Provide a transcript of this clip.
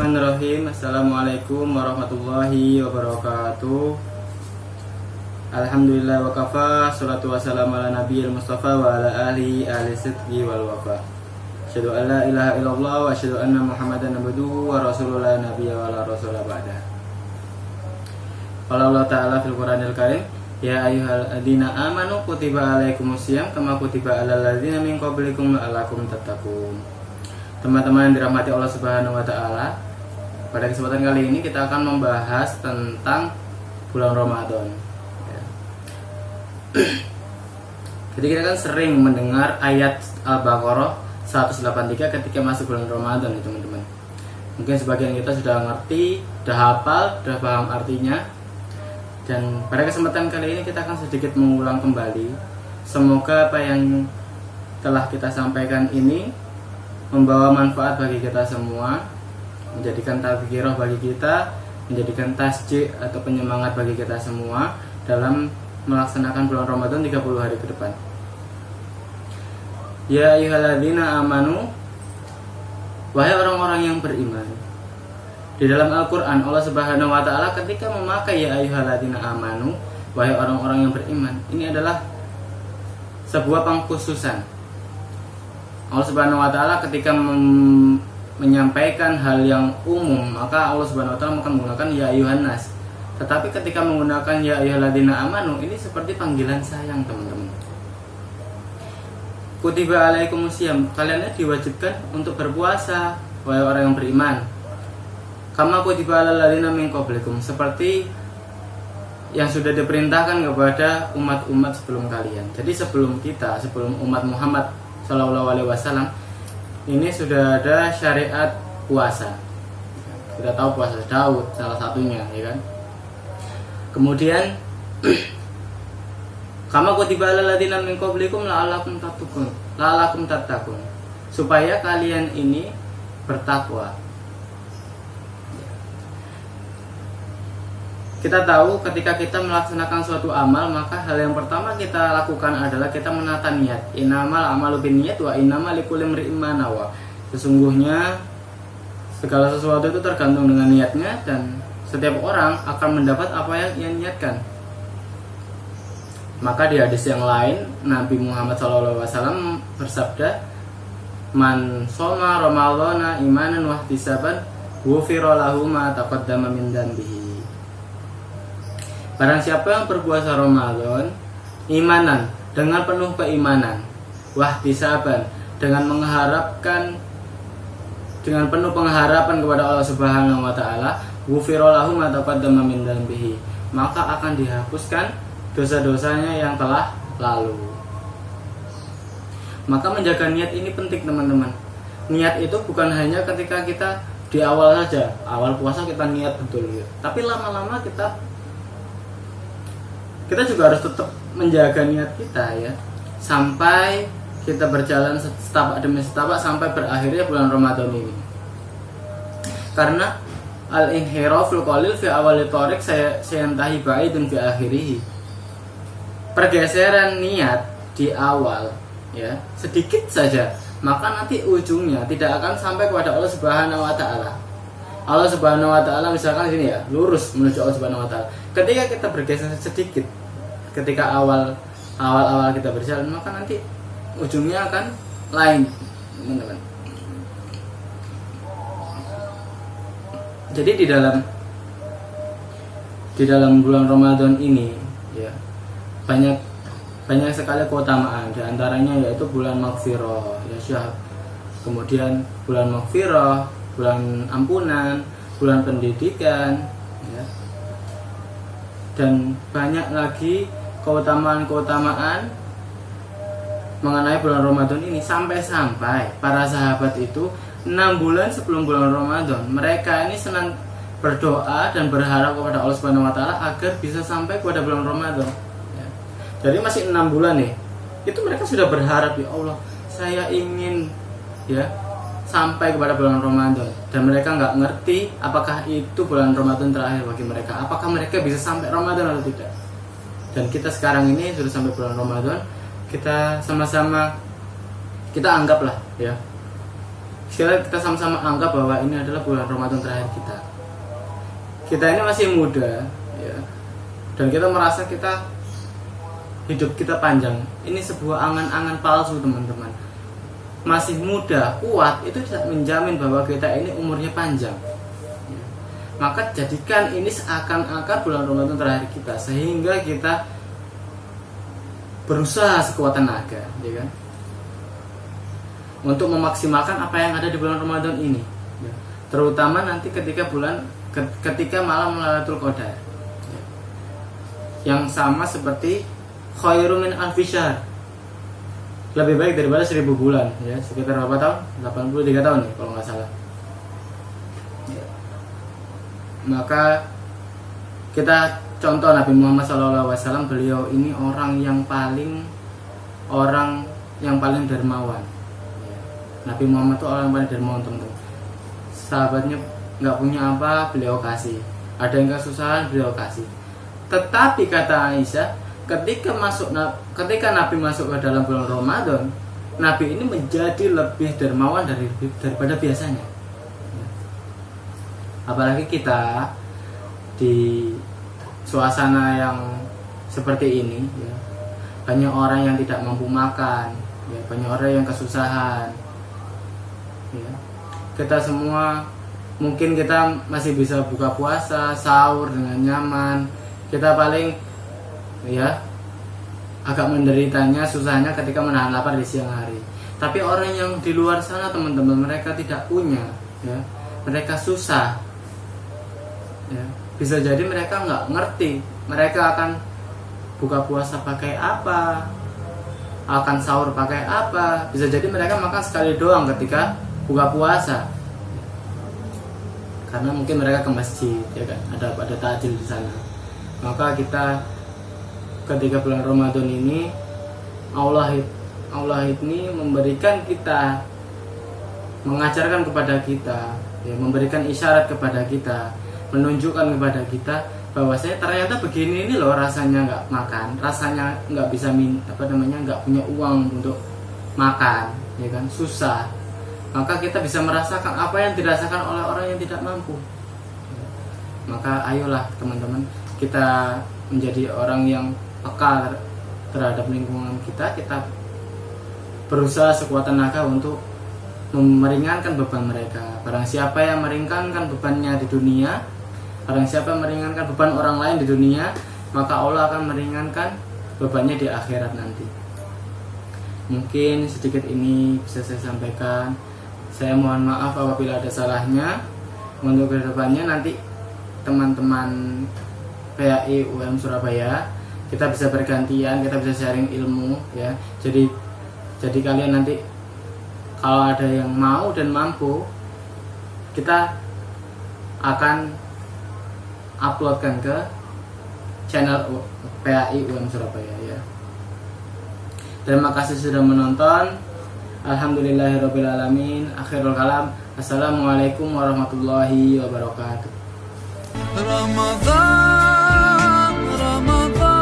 Bismillahirrahmanirrahim. Assalamualaikum warahmatullahi wabarakatuh. Alhamdulillah wa kafa. Salatu wassalamu ala nabiyil mustafa wa ala alihi sidqi wal wafa. Asyhadu an la ilaha illallah wa asyhadu anna Muhammadan abduhu wa rasuluhu la nabiyya wa la rasula ba'da. Qala Allah Ta'ala fil Qur'anil Karim, ya ayyuhalladzina amanu kutiba alaikumusiyam kama kutiba alal ladzina min qablikum la'allakum tattaqun. Teman-teman yang dirahmati Allah Subhanahu wa Ta'ala, pada kesempatan kali ini kita akan membahas tentang bulan Ramadan. Jadi kita kan sering mendengar ayat Al-Baqarah 183 ketika masuk bulan Ramadan, teman-teman. Mungkin sebagian kita sudah ngerti, sudah hafal, sudah paham artinya. Dan pada kesempatan kali ini kita akan sedikit mengulang kembali. Semoga apa yang telah kita sampaikan ini membawa manfaat bagi kita semua, menjadikan tazkirah bagi kita, menjadikan tasjid atau penyemangat bagi kita semua dalam melaksanakan bulan Ramadan 30 hari ke depan. Ya ayyuhalladzina amanu, wahai orang-orang yang beriman. Di dalam Al-Qur'an Allah Subhanahu wa Ta'ala ketika memakai ya ayyuhalladzina amanu, wahai orang-orang yang beriman, ini adalah sebuah pengkhususan. Allah Subhanahu wa Ta'ala ketika menyampaikan hal yang umum, maka Allah Subhanahu wa Ta'ala akan menggunakan ya ayyuhan nas. Tetapi ketika menggunakan ya ayyuhalladzina amanu, ini seperti panggilan sayang, teman-teman. Kutiba alaikumusiyam, kalian diwajibkan untuk berpuasa, wahai orang yang beriman. Kama kutiba alal ladzina min qablikum, seperti yang sudah diperintahkan kepada umat-umat sebelum kalian. Jadi sebelum kita, sebelum umat Muhammad Sallallahu Alaihi Wasallam, ini sudah ada syariat puasa. Kita tahu puasa Daud salah satunya, ya kan? Kemudian kama kutiba alal ladzina min qablikum la'allakum tattaqun, supaya kalian ini bertakwa. Kita tahu ketika kita melaksanakan suatu amal, maka hal yang pertama kita lakukan adalah kita menata niat. Innamal a'malu binniyat wa innamal likulli imri'in ma nawa. Sesungguhnya segala sesuatu itu tergantung dengan niatnya, dan setiap orang akan mendapat apa yang ia niatkan. Maka di hadis yang lain Nabi Muhammad SAW bersabda, man shoma ramadhana imanan wa ihtisaban ghufira lahu ma taqaddama min dhanbihi. Barang siapa yang berpuasa Ramadan imanan, dengan penuh keimanan, wahtisaban, dengan mengharapkan, dengan penuh pengharapan kepada Allah Subhanahu wa Ta'ala, ghufira lahu ma taqaddama min dhanbihi, maka akan dihapuskan dosa-dosanya yang telah lalu. Maka menjaga niat ini penting, teman-teman. Niat itu bukan hanya ketika kita di awal saja, awal puasa kita niat betul gitu. Tapi lama-lama kita juga harus tetap menjaga niat kita, ya, sampai kita berjalan setapak demi setapak sampai berakhirnya bulan Ramadan ini. Karena al-inhiraful qalil fi awali thariq sayantahi ba'idun fi akhirih. Pergeseran niat di awal, ya, sedikit saja, maka nanti ujungnya tidak akan sampai kepada Allah Subhanahu wa Ta'ala. Allah Subhanahu wa Ta'ala misalkan sini, ya, lurus menuju Allah Subhanahu wa Ta'ala. Ketika kita bergeser sedikit, ketika awal kita berjalan, maka nanti ujungnya akan lain, teman-teman. Jadi di dalam bulan Ramadan ini, ya, banyak sekali keutamaan. Di antaranya yaitu bulan maghfirah, ya, syahab. Kemudian bulan maghfirah, bulan ampunan, bulan pendidikan, ya. Dan banyak lagi keutamaan mengenai bulan Ramadan ini, sampai para sahabat itu 6 bulan sebelum bulan Ramadan mereka ini senang berdoa dan berharap kepada Allah Subhanahu wa Ta'ala agar bisa sampai kepada bulan Ramadan, ya. Jadi masih 6 bulan nih, itu mereka sudah berharap, ya Allah, saya ingin, ya, sampai kepada bulan Ramadan. Dan mereka nggak ngerti apakah itu bulan Ramadan terakhir bagi mereka, apakah mereka bisa sampai Ramadan atau tidak. Dan kita sekarang ini sudah sampai bulan Ramadan, kita sama-sama, kita anggaplah, ya, Sekarang kita sama-sama anggap bahwa ini adalah bulan Ramadan terakhir kita. Kita ini masih muda, ya, dan kita merasa hidup kita panjang. Ini sebuah angan-angan palsu, teman-teman. Masih muda, kuat, itu tidak menjamin bahwa kita ini umurnya panjang. Ya. Maka jadikan ini seakan-akan bulan Ramadan terakhir kita, sehingga kita berusaha sekuat tenaga, ya kan, untuk memaksimalkan apa yang ada di bulan Ramadan ini, ya. Terutama nanti ketika malam Lailatul Qadar, ya. Yang sama seperti khairum min alfi syahr, lebih baik daripada 1000 bulan, ya. Sekitar berapa tahun? 83 tahun ya kalau nggak salah, ya. Maka kita contoh Nabi Muhammad SAW, beliau ini orang yang paling dermawan. Nabi Muhammad itu orang yang paling dermawan, teman-teman. Sahabatnya nggak punya apa, beliau kasih. Ada yang kesusahan, beliau kasih. Tetapi kata Aisyah, ketika Nabi masuk ke dalam bulan Ramadan, Nabi ini menjadi lebih dermawan daripada biasanya. Apalagi kita di suasana yang seperti ini, ya, banyak orang yang tidak mampu makan, ya, banyak orang yang kesusahan. Ya. Kita semua mungkin kita masih bisa buka puasa, sahur dengan nyaman. Kita paling ya agak menderitanya, susahnya ketika menahan lapar di siang hari. Tapi orang yang di luar sana, teman-teman, mereka tidak punya, ya, mereka susah, ya. Bisa jadi mereka nggak ngerti mereka akan buka puasa pakai apa, akan sahur pakai apa. Bisa jadi mereka makan sekali doang ketika buka puasa, karena mungkin mereka ke masjid, ya kan, ada takjil di sana. Maka kita ketika bulan Ramadan ini, Allah ini memberikan kita, mengajarkan kepada kita, ya, memberikan isyarat kepada kita, menunjukkan kepada kita bahwasanya ternyata begini ini loh rasanya nggak makan, rasanya nggak bisa nggak punya uang untuk makan, ya kan, susah. Maka kita bisa merasakan apa yang dirasakan oleh orang yang tidak mampu. Maka ayolah teman-teman, kita menjadi orang yang peka terhadap lingkungan kita. Kita berusaha sekuat tenaga untuk meringankan beban mereka. Barang siapa yang meringankan bebannya di dunia, barang siapa yang meringankan beban orang lain di dunia, maka Allah akan meringankan bebannya di akhirat nanti. Mungkin sedikit ini bisa saya sampaikan. Saya mohon maaf apabila ada salahnya. Untuk kedepannya nanti teman-teman PAI UM Surabaya, kita bisa bergantian, kita bisa sharing ilmu, ya. Jadi kalian nanti kalau ada yang mau dan mampu, kita akan uploadkan ke channel PAI UM Surabaya, ya. Terima kasih sudah menonton. Alhamdulillahirrabbilalamin. Akhirul kalam. Assalamualaikum warahmatullahi wabarakatuh. Ramadan, Ramadan.